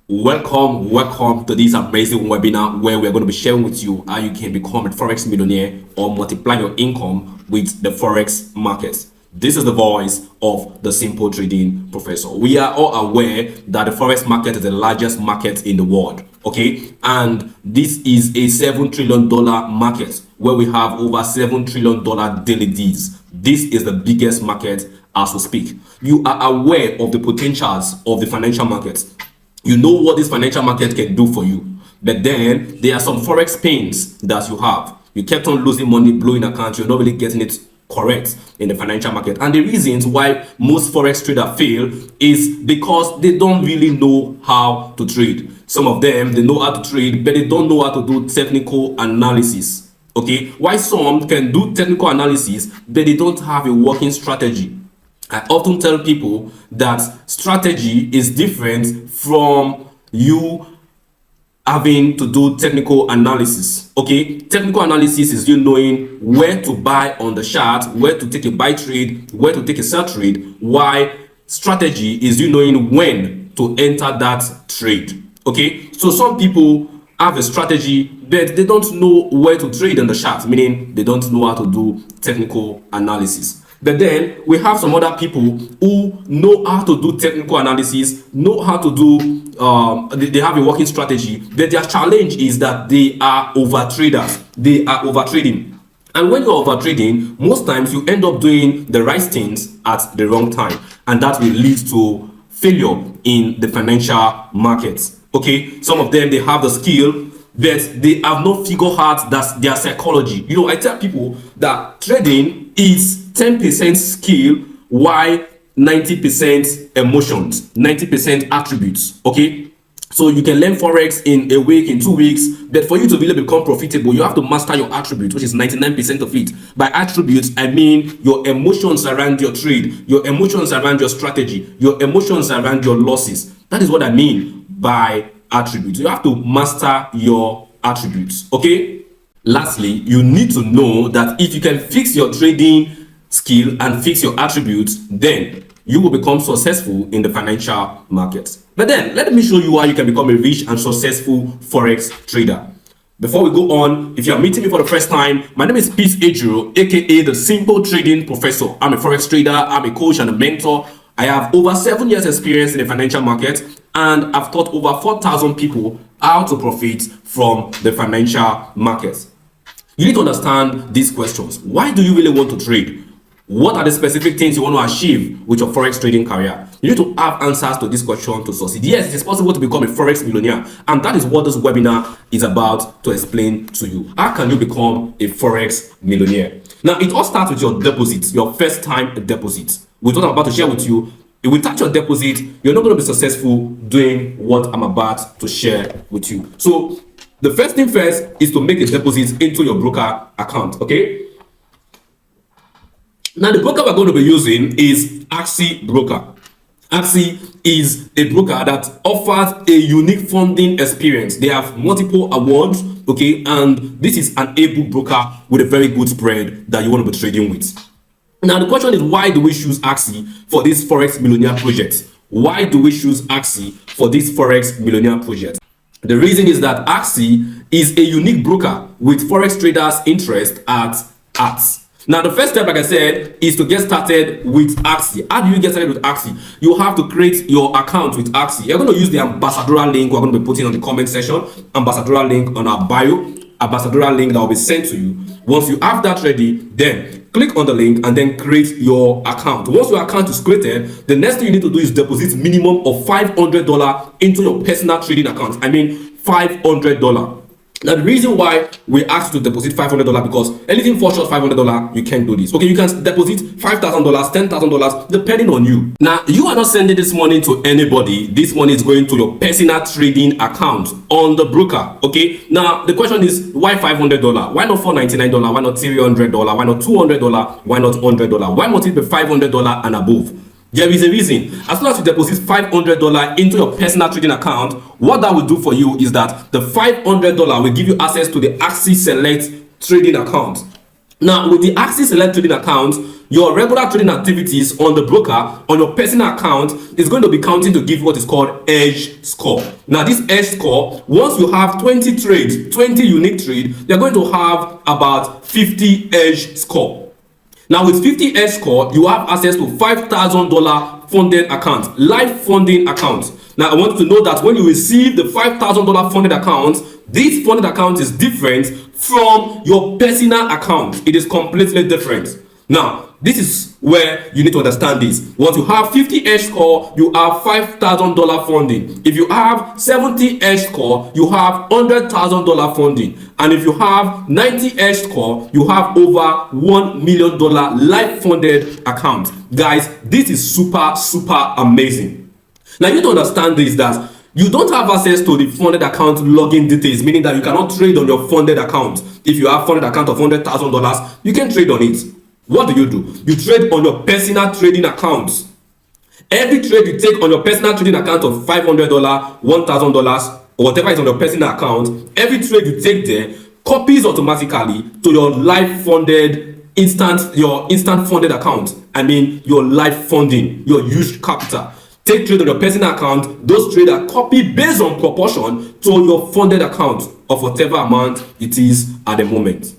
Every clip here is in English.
Welcome to this amazing webinar where we're going to be sharing with you how you can become a Forex millionaire or multiply your income with the Forex markets. This is the voice of the simple trading professor. We are all aware that the Forex market is the largest market in the world, okay? And this is a $7 trillion market where we have over $7 trillion daily deals. This is the biggest market as we speak. You are aware of the potentials of the financial markets. You know what this financial market can do for you. But then there are some Forex pains that you have. You kept on losing money, blowing accounts. You're not really getting it correct in the financial market. And the reasons why most Forex traders fail is because they don't really know how to trade. Some of them, they know how to trade, but they don't know how to do technical analysis. Okay? Why some can do technical analysis, but they don't have a working strategy. I often tell people that strategy is different from you having to do technical analysis. Okay, technical analysis is you knowing where to buy on the chart, where to take a buy trade, where to take a sell trade. Why strategy is you knowing when to enter that trade. Okay, so some people have a strategy, but they don't know where to trade on the chart, meaning they don't know how to do technical analysis. But then we have some other people who know how to do technical analysis, know how to do, they have a working strategy, but their challenge is that they are over traders. They are over trading. And when you're over trading, most times you end up doing the right things at the wrong time. And that will lead to failure in the financial markets. Okay, some of them, they have the skill, but they have not figured out that their psychology. You know, I tell people that trading is 10% skill, while 90% emotions, 90% attributes. Okay, so you can learn Forex in a week, in 2 weeks, but for you to really become profitable, you have to master your attributes, which is 99% of it. By attributes, I mean your emotions around your trade, your emotions around your strategy, your emotions around your losses. That is what I mean by attributes. You have to master your attributes. Okay, lastly, you need to know that if you can fix your trading skill and fix your attributes, then you will become successful in the financial markets. But then let me show you how you can become a rich and successful Forex trader. Before we go on, if you are meeting me for the first time, my name is Peace Ejiro, aka the Simple Trading Professor. I'm a Forex trader, I'm a coach and a mentor. I have over 7 years experience in the financial market, and I've taught over 4,000 people how to profit from the financial markets. You need to understand these questions. Why do you really want to trade? What are the specific things you want to achieve with your Forex trading career? You need to have answers to this question to succeed. Yes, it is possible to become a Forex millionaire, and that is what this webinar is about to explain to you. How can you become a Forex millionaire? Now, it all starts with your deposit, your first time deposit. With what I'm about to share with you, if without your deposit, you're not going to be successful doing what I'm about to share with you. So the first thing first is to make a deposit into your broker account. Okay, now the broker we're going to be using is Axie Broker. Axie is a broker that offers a unique funding experience. They have multiple awards, okay, and this is an able broker with a very good spread that you want to be trading with. Now the question is, why do we choose Axie for this Forex millionaire project? Why do we choose Axie for this Forex millionaire project? The reason is that Axie is a unique broker with Forex traders' interest at heart. Now, the first step, like I said, is to get started with Axie. How do you get started with Axie? You have to create your account with Axie. You're going to use the ambassadorial link we're going to be putting on the comment section, ambassadorial link on our bio, ambassadorial link that will be sent to you. Once you have that ready, then click on the link and then create your account. Once your account is created, the next thing you need to do is deposit minimum of $500 into your personal trading account. I mean, $500. Now, the reason why we ask you to deposit $500 because anything for short $500, you can't do this. Okay, you can deposit $5,000, $10,000, depending on you. Now, you are not sending this money to anybody. This money is going to your personal trading account on the broker. Okay, now the question is, why $500? Why not $499? Why not $300? Why not $200? Why not $100? Why must it be $500 and above? There is a reason. As soon as you deposit $500 into your personal trading account, what that will do for you is that the $500 will give you access to the Axie Select trading account. Now, with the Axie Select trading account, your regular trading activities on the broker, on your personal account, is going to be counting to give what is called edge score. Now, this edge score, once you have 20 trades, 20 unique trades, you're going to have about 50 edge score. Now, with 50 edge score, you have access to $5,000 funded account, live funding account. Now, I want you to know that when you receive the $5,000 funded account, this funded account is different from your personal account. It is completely different. Now, this is where you need to understand this. Once you have 50 edge score, you have $5,000 funding. If you have 70 edge score, you have $100,000 funding. And if you have 90 edge score, you have over $1 million live funded account. Guys, this is super amazing. Now, you need to understand this, that you don't have access to the funded account login details, meaning that you cannot trade on your funded account. If you have funded account of $100,000, you can trade on it. What do? You trade on your personal trading account. Every trade you take on your personal trading account of $500, $1,000, or whatever is on your personal account, every trade you take there copies automatically to your live funded your instant funded account. I mean your live funding, your huge capital. Take trade on your personal account. Those trades are copied based on proportion to your funded account of whatever amount it is at the moment.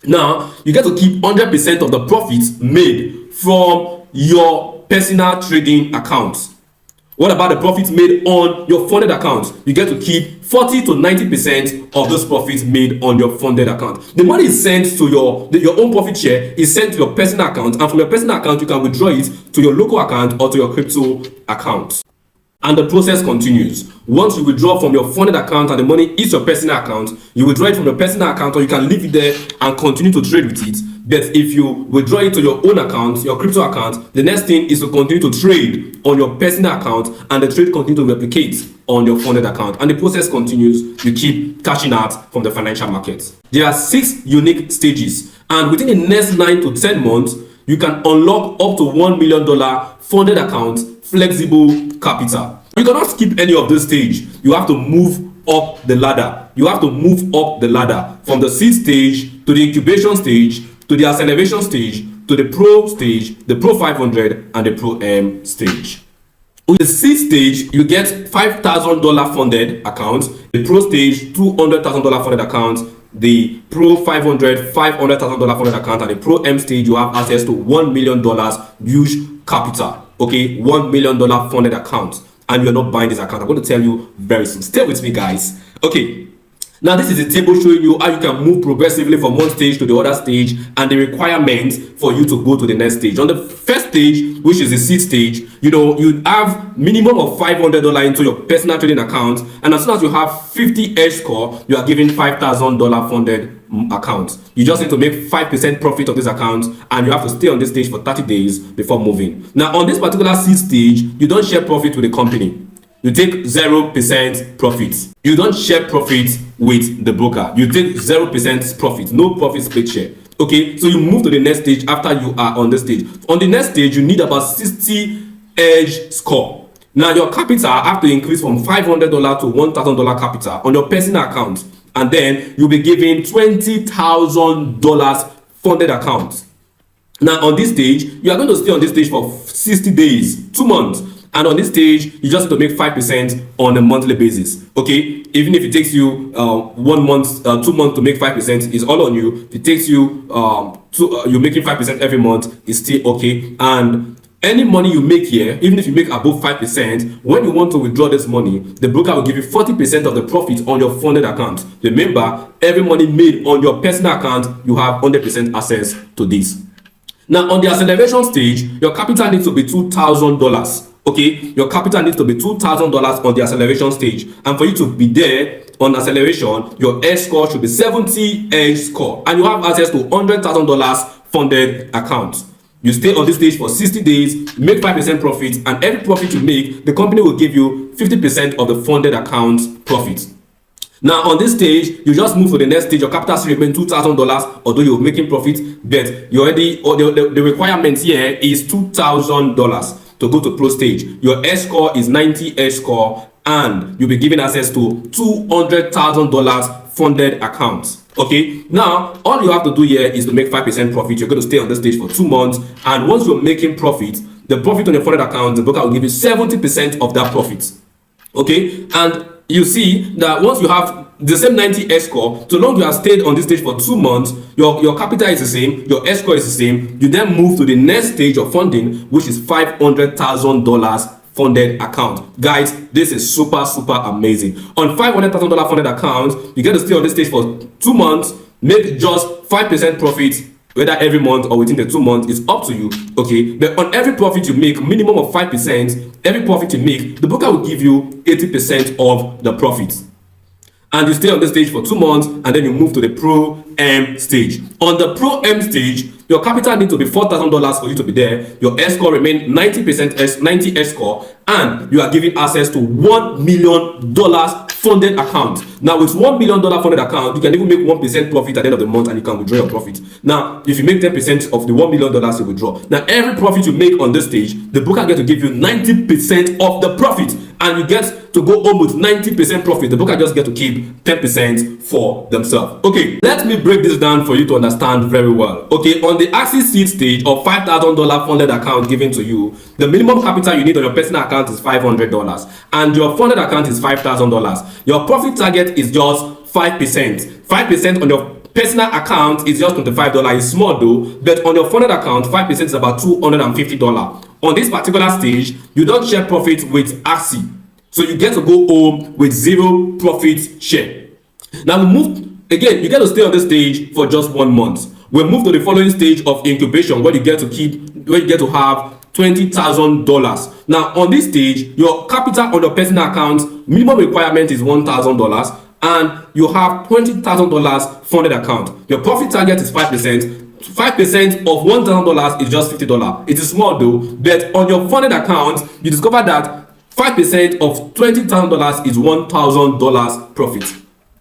Now, you get to keep 100% of the profits made from your personal trading account. What about the profits made on your funded account? You get to keep 40 to 90% of those profits made on your funded account. The money is sent to your own profit share is sent to your personal account, and from your personal account you can withdraw it to your local account or to your crypto account. And the process continues. Once you withdraw from your funded account and the money is your personal account, you withdraw it from your personal account, or you can leave it there and continue to trade with it. But if you withdraw it to your own account, your crypto account, the next thing is to continue to trade on your personal account, and the trade continues to replicate on your funded account. And the process continues. You keep cashing out from the financial markets. There are 6 unique stages, and within the next 9 to 10 months, you can unlock up to $1 million funded account, flexible capital. You cannot skip any of this stage. You have to move up the ladder. You have to move up the ladder from the seed stage to the incubation stage, to the acceleration stage, to the pro stage, the pro 500, and the pro M stage. With the seed stage, you get $5,000 funded account. The pro stage, $200,000 funded account. The pro 500, $500,000 funded account. And the pro M stage, you have access to $1 million huge capital. Okay, $1 million funded account. And you're not buying this account. I'm going to tell you very soon. Stay with me, guys. Okay. Now, this is a table showing you how you can move progressively from one stage to the other stage, and the requirements for you to go to the next stage. On the first stage, which is the seed stage, you have minimum of $500 into your personal trading account, and as soon as you have 50 edge score, you are given $5,000 funded account. You just need to make 5% profit of this account, and you have to stay on this stage for 30 days before moving. Now, on this particular seed stage, you don't share profit with the company. You take 0% profit. You don't share profit with the broker. You take 0% profit, no profit split share. Okay, so you move to the next stage after you are on the stage. On the next stage, you need about 60 edge score. Now, your capital have to increase from $500 to $1,000 capital on your personal account, and then you'll be given $20,000 funded account. Now, on this stage, you are going to stay on this stage for 60 days, 2 months. And on this stage, you just have to make 5% on a monthly basis. Okay, even if it takes you 1 month, 2 months to make 5%, is all on you. If it takes you you're making 5% every month, is still okay. And any money you make here, even if you make above 5%, when you want to withdraw this money, the broker will give you 40% of the profit on your funded account. Remember, every money made on your personal account, you have 100% access to this. Now, on the acceleration stage, your capital needs to be $2,000. Okay, your capital needs to be $2,000 on the acceleration stage, and for you to be there on acceleration, your edge score should be 70 edge score, and you have access to $100,000 funded account. You stay on this stage for 60 days, make 5% profit, and every profit you make, the company will give you 50% of the funded account profit. Now, on this stage, you just move to the next stage. Your capital still remains $2,000, although you're making profit, but you already, the requirement here is $2,000 to go to pro stage. Your edge score is 90 edge score, and you'll be given access to $200,000 funded account. Okay, now all you have to do here is to make 5% profit. You're going to stay on this stage for 2 months, and once you're making profit, the profit on your funded account, the broker will give you 70% of that profit. Okay, and you see that once you have the same 90 S score, so long you have stayed on this stage for 2 months, your capital is the same, your S score is the same. You then move to the next stage of funding, which is $500,000 funded account. Guys, this is super amazing. On $500,000 funded account, you get to stay on this stage for 2 months, make just 5% profit, whether every month or within the 2 months, it's up to you. Okay, but on every profit you make, minimum of 5%, every profit you make, the broker will give you 80% of the profits. And you stay on this stage for 2 months, and then you move to the Pro M stage. On the Pro M stage, your capital needs to be $4,000 for you to be there. Your S score remains 90 S score, and you are given access to $1 million funded account. Now, with $1 million funded account, you can even make 1% profit at the end of the month, and you can withdraw your profit. Now, if you make 10% of the $1 million you withdraw. Now, every profit you make on this stage, the broker gets to give you 90% of the profit, and you get to go home with 90% profit. The broker just get to keep 10% for themselves. Okay, let me break this down for you to understand very well. Okay, on the Axis seed stage of $5,000 funded account given to you, the minimum capital you need on your personal account is $500, and your funded account is $5,000. Your profit target is just 5%. 5% on your personal account is just $25. It's small though, but on your funded account, 5% is about $250. On this particular stage, you don't share profit with Axie, so you get to go home with 0 profit share. Now we move again. You get to stay on this stage for just 1 month. We move to the following stage of incubation, where you get to have $20,000. Now on this stage, your capital on your personal account minimum requirement is $1,000, and you have $20,000 funded account. Your profit target is 5%. 5% of $1,000 is just $50. It is small though, but on your funded account, you discover that 5% of $20,000 is $1,000 profit.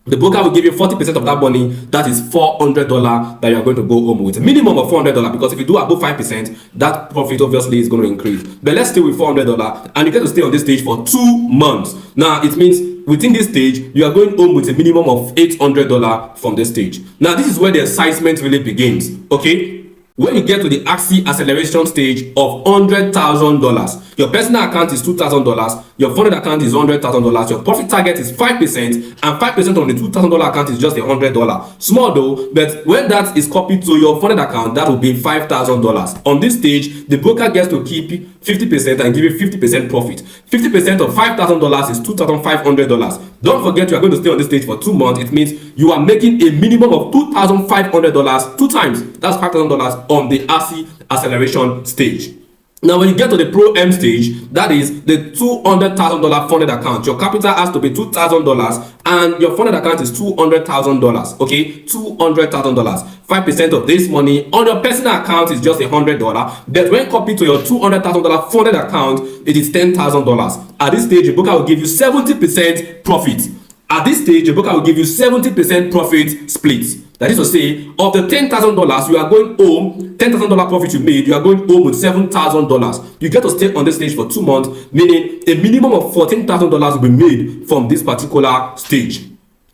The broker will give you 40% of that money. That is $400 that you are going to go home with. A minimum of $400, because if you do above 5%, that profit obviously is going to increase. But let's stay with $400, and you get to stay on this stage for 2 months. Now it means within this stage, you are going home with a minimum of $800 from this stage. Now this is where the excitement really begins. Okay, when you get to the Axie acceleration stage of $100,000, your personal account is $2,000, your funded account is $100,000, your profit target is 5%, and 5% on the $2,000 account is just $100. Small though, but when that is copied to your funded account, that will be $5,000. On this stage, the broker gets to keep 50% and give you 50% profit. 50% of $5,000 is $2,500. Don't forget, you are going to stay on this stage for 2 months. It means you are making a minimum of $2,500 2 times. That's $5,000 on the Axie acceleration stage. Now, when you get to the Pro M stage, that is the $200,000 funded account. Your capital has to be $2,000, and your funded account is $200,000. Okay, $200,000. 5% of this money on your personal account is just $100. But when copied to your $200,000 funded account, it is $10,000. At this stage, your broker will give you 70% profit. At this stage, your broker will give you 70% profit split. That is to say, of the $10,000 you are going home, $10,000 profit you made, you are going home with $7,000. You get to stay on this stage for 2 months, meaning a minimum of $14,000 will be made from this particular stage.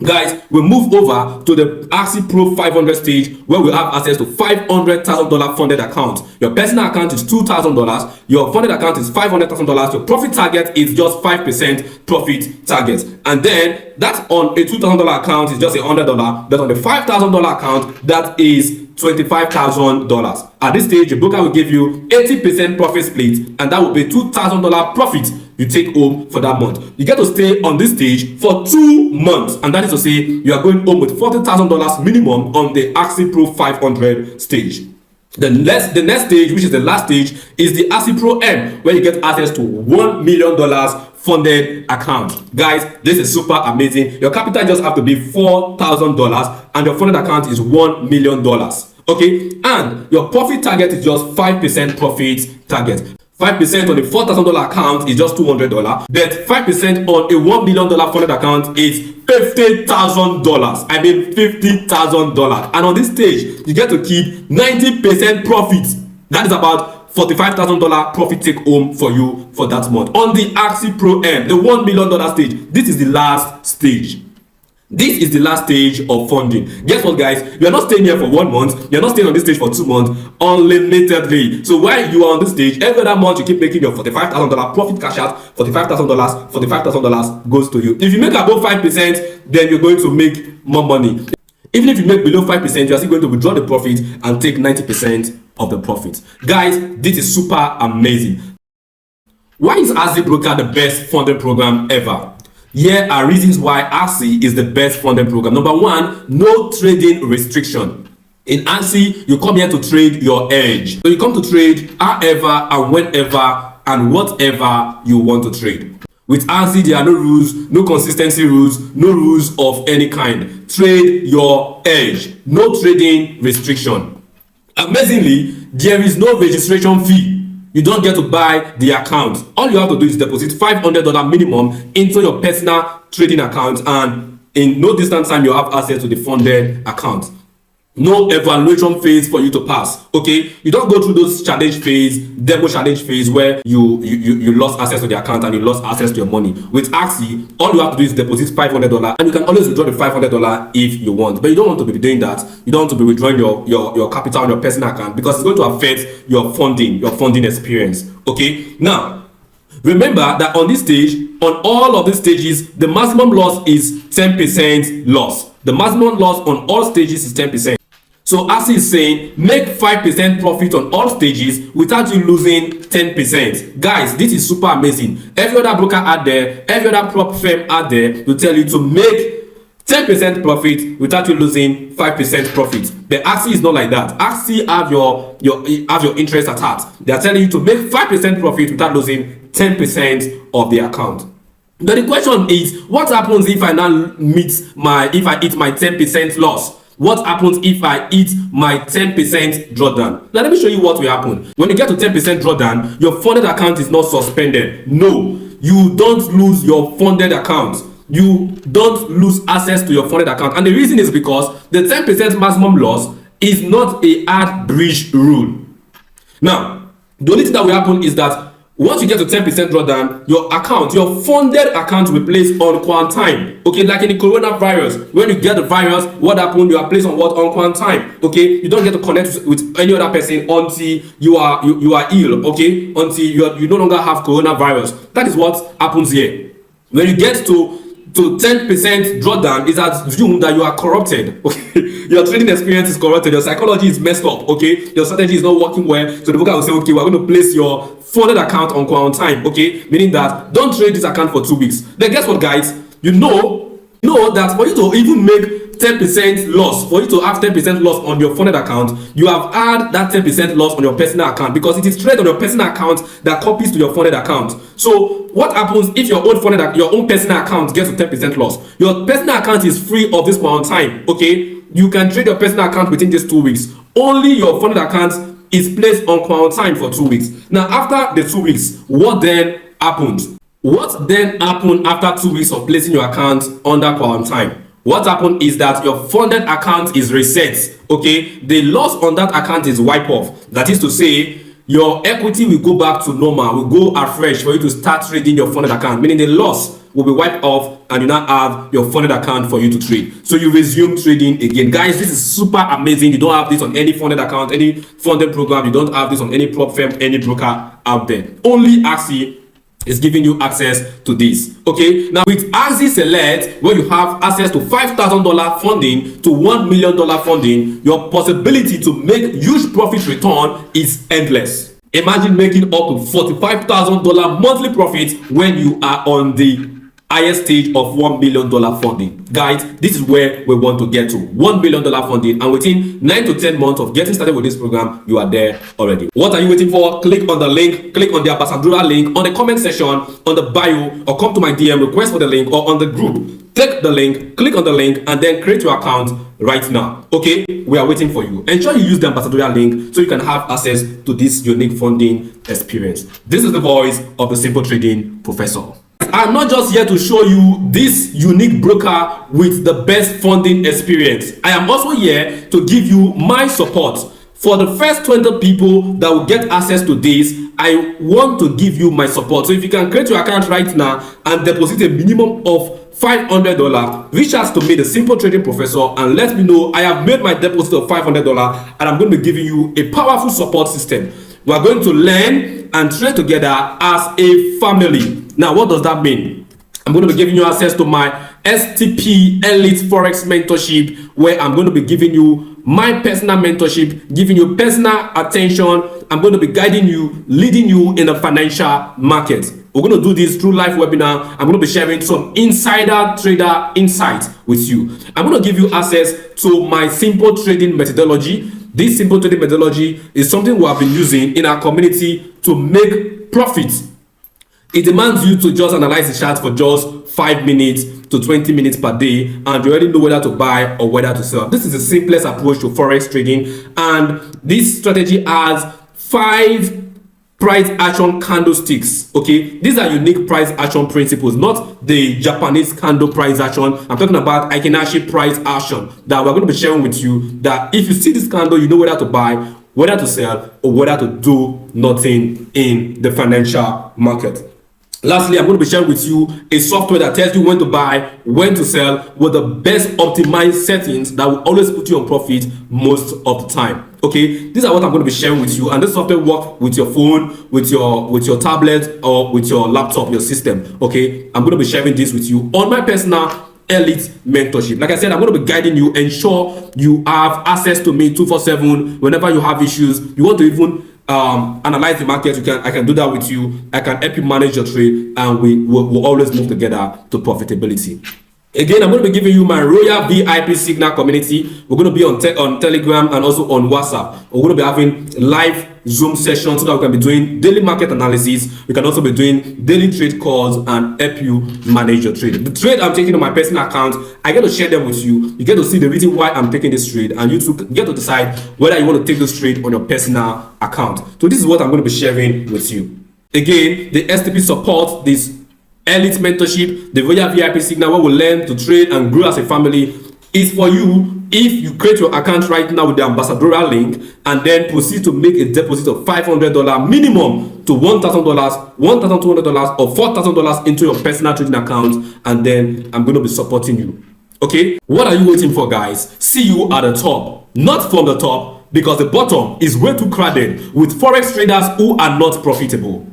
Guys, we move over to the Axie Pro 500 stage, where we have access to $500,000 funded account. Your personal account is $2,000. Your funded account is $500,000. Your profit target is just 5% profit target. And then that on a $2,000 account is just $100. But on the $5,000 account, that is $25,000. At this stage, your broker will give you 80% profit split, and that will be $2,000 profit you take home for that month. You get to stay on this stage for 2 months, and that is to say, you are going home with $40,000 minimum on the Axie Pro 500 stage. The next stage, which is the last stage, is the Axie Pro M, where you get access to $1 million funded account. Guys, this is super amazing. Your capital just have to be $4,000, and your funded account is $1 million. Okay, and your profit target is just 5% profit target. 5% on a $4,000 account is just $200, but 5% on a $1 million funded account is $50,000. I mean $50,000. And on this stage, you get to keep 90% profit. That is about $45,000 profit take home for you for that month. On the Axie Pro M, the $1 million stage, this is the last stage. This is the last stage of funding. Guess what, guys? You are not staying here for 1 month. You are not staying on this stage for 2 months unlimitedly. So while you are on this stage, every other month you keep making your $45,000 profit cash out. $45,000 goes to you. If you make above 5%, then you're going to make more money. Even if you make below 5%, you are still going to withdraw the profit and take 90% of the profit. Guys, this is super amazing. Why is ASI Broker the best funding program ever? Here are reasons why ASI is the best funding program. Number one, no trading restriction. In ASI, you come here to trade your edge. So you come to trade however and whenever and whatever you want to trade. With ASI, there are no rules, no consistency rules, no rules of any kind. Trade your edge. No trading restriction. Amazingly, there is no registration fee. You don't get to buy the account. All you have to do is deposit $500 minimum into your personal trading account, and in no distant time, you have access to the funded account. No evaluation phase for you to pass. Okay, you don't go through those challenge phase, demo challenge phase where you lost access to the account and you lost access to your money. With ASI, all you have to do is deposit $500, and you can always withdraw the $500 if you want. But you don't want to be doing that. You don't want to be withdrawing your capital on your personal account, because it's going to affect your funding experience. Okay, now remember that on this stage, on all of these stages, the maximum loss is 10% loss. The maximum loss on all stages is 10%. So ASI is saying make 5% profit on all stages without you losing 10%. Guys, this is super amazing. Every other broker out there, every other prop firm out there will tell you to make 10% profit without you losing 5% profit. But ASI is not like that. ASI have your interest at heart. They are telling you to make 5% profit without losing 10% of the account. But the question is, what happens if I hit my 10% loss? What happens if I hit my 10% drawdown? Now let me show you what will happen. When you get to 10% drawdown, your funded account is not suspended. No, you don't lose your funded account. You don't lose access to your funded account. And the reason is because the 10% maximum loss is not a hard bridge rule. Now, the only thing that will happen is that once you get to 10% drawdown, your funded account will be placed on quarantine. Okay, like in the coronavirus, when you get the virus, what happened? You are placed on what? On quarantine. Okay, you don't get to connect with any other person until you are ill. Okay, until you no longer have coronavirus. That is what happens here. When you get to 10% drawdown, is assumed that you are corrupted. Okay, your trading experience is corrupted, your psychology is messed up. Okay, your strategy is not working well. So the broker will say, okay, we're going to place your funded account on quarantine. Okay, meaning that don't trade this account for 2 weeks. Then guess what, guys? You know that for you to even make 10% loss, for you to have 10% loss on your funded account, you have had that 10% loss on your personal account, because it is trade on your personal account that copies to your funded account. So what happens if your own personal account gets to 10% loss? Your personal account is free of this quarantine. Okay, you can trade your personal account within just 2 weeks. Only your funded account is placed on quarantine for 2 weeks. Now after the 2 weeks, what then happened? What then happened after 2 weeks of placing your account under quarantine? What happened is that your funded account is reset. Okay, the loss on that account is wiped off. That is to say, your equity will go back to normal, will go afresh for you to start trading your funded account, meaning the loss will be wiped off and you now have your funded account for you to trade. So you resume trading again. Guys, this is super amazing. You don't have this on any funded account, any funded program. You don't have this on any prop firm, any broker out there. Only ASI is giving you access to this. Okay, now with ASI Select, where you have access to $5,000 funding to $1 million funding, your possibility to make huge profit return is endless. Imagine making up to $45,000 monthly profit when you are on the highest stage of $1 million funding. Guys, this is where we want to get to, $1 million funding, and within 9 to 10 months of getting started with this program, you are there already. What are you waiting for? Click on the link, click on the Ambassadorial link on the comment section, on the bio, or come to my DM, request for the link, or on the group. Take the link, click on the link, and then create your account right now. Okay, we are waiting for you. Ensure you use the Ambassadorial link so you can have access to this unique funding experience. This is the voice of the Simple Trading Professor. I'm not just here to show you this unique broker with the best funding experience. I am also here to give you my support. For the first 20 people that will get access to this, I want to give you my support. So if you can create your account right now and deposit a minimum of $500, reach out to me, the Simple Trading Professor, and let me know I have made my deposit of $500 and I'm going to be giving you a powerful support system. We are going to learn and trade together as a family. Now, what does that mean? I'm going to be giving you access to my STP Elite Forex Mentorship, where I'm going to be giving you my personal mentorship, giving you personal attention. I'm going to be guiding you, leading you in the financial market. We're going to do this through live webinar. I'm going to be sharing some insider trader insights with you. I'm going to give you access to my simple trading methodology. This simple trading methodology is something we have been using in our community to make profits. It demands you to just analyze the chart for just 5 minutes to 20 minutes per day, and you already know whether to buy or whether to sell. This is the simplest approach to forex trading, and this strategy has 5 price action candlesticks. Okay, these are unique price action principles, not the Japanese candle price action. I'm talking about Aikinashi price action that we're going to be sharing with you, that if you see this candle, you know whether to buy, whether to sell, or whether to do nothing in the financial market. Lastly, I'm going to be sharing with you a software that tells you when to buy, when to sell, with the best optimized settings that will always put you on profit most of the time. Okay, these are what I'm going to be sharing with you, and this software works with your phone, with your tablet, or with your laptop, your system. Okay, I'm going to be sharing this with you on my personal elite mentorship. Like I said, I'm going to be guiding you, ensure you have access to me 247 whenever you have issues. You want to even analyze the market, I can do that with you. I can help you manage your trade, and we'll always move together to profitability. Again, I'm going to be giving you my Royal VIP Signal community. We're going to be on Telegram and also on WhatsApp. We're going to be having live Zoom sessions so that we can be doing daily market analysis. We can also be doing daily trade calls and help you manage your trade. The trade I'm taking on my personal account, I get to share them with you. You get to see the reason why I'm taking this trade, and you too get to decide whether you want to take this trade on your personal account. So this is what I'm going to be sharing with you. Again, the STP supports this elite mentorship. The Royal VIP Signal, where we learn to trade and grow as a family, is for you if you create your account right now with the ambassadorial link and then proceed to make a deposit of $500 minimum to $1,000, $1,200, or $4,000 into your personal trading account, and then I'm going to be supporting you. Okay, what are you waiting for, guys? See you at the top, not from the top, because the bottom is way too crowded with forex traders who are not profitable.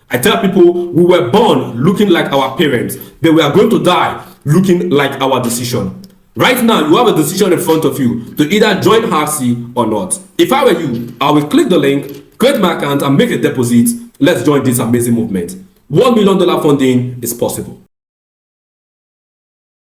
I tell people we were born looking like our parents, but we are going to die looking like our decision. Right now, you have a decision in front of you to either join Harcy or not. If I were you, I will click the link, create my account, and make a deposit. Let's join this amazing movement. $1 million funding is possible.